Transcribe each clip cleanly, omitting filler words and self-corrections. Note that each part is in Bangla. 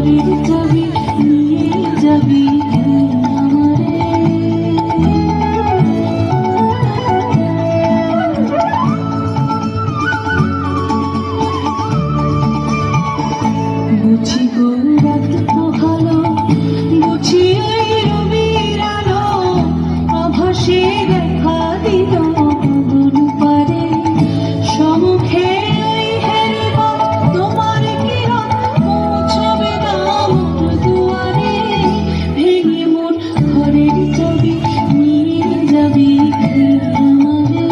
ঘরের চাবি নিয়ে যাবি বুঝি গো রাত পোহালো, বুঝি ওই রবির আলো আভাসে দেখা দিল গগন পারে। সমুখে ওই হেরিবা তোমার কিরণ পৌঁছবে না মোর দুয়ারে। ভেঙে মোর ঘরের চাবি নিয়ে যাবি আমারে।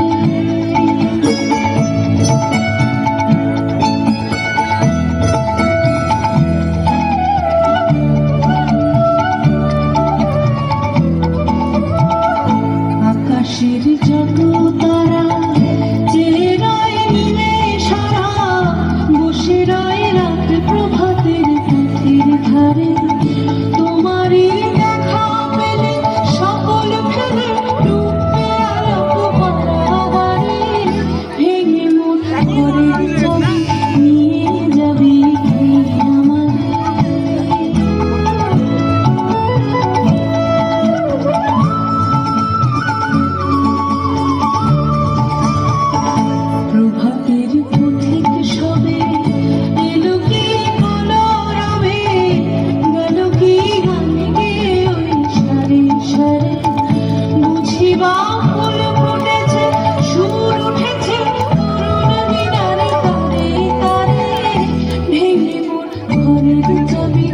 আকাশের যত তারা চেয়ে রয় নীলে সারা, বসে রয় রাত প্রভাতের পথের ধারে। তোমারই দেখা পেলে সকল ফেলে ডুববে আলোক পারাবারে। ভেঙে মোর ঘরের চাবি নিয়ে যাবি আমারে। প্রভাতের পথিক সবে এলো কি কলরবে, গেল কি গান গেয়ে ওই সারে সারে। বুঝিবা ফুল ফুটেছে, সুর উঠেছে করুণ মিনারে তারে তারে। ভেঙে মোর ঘরের চাবি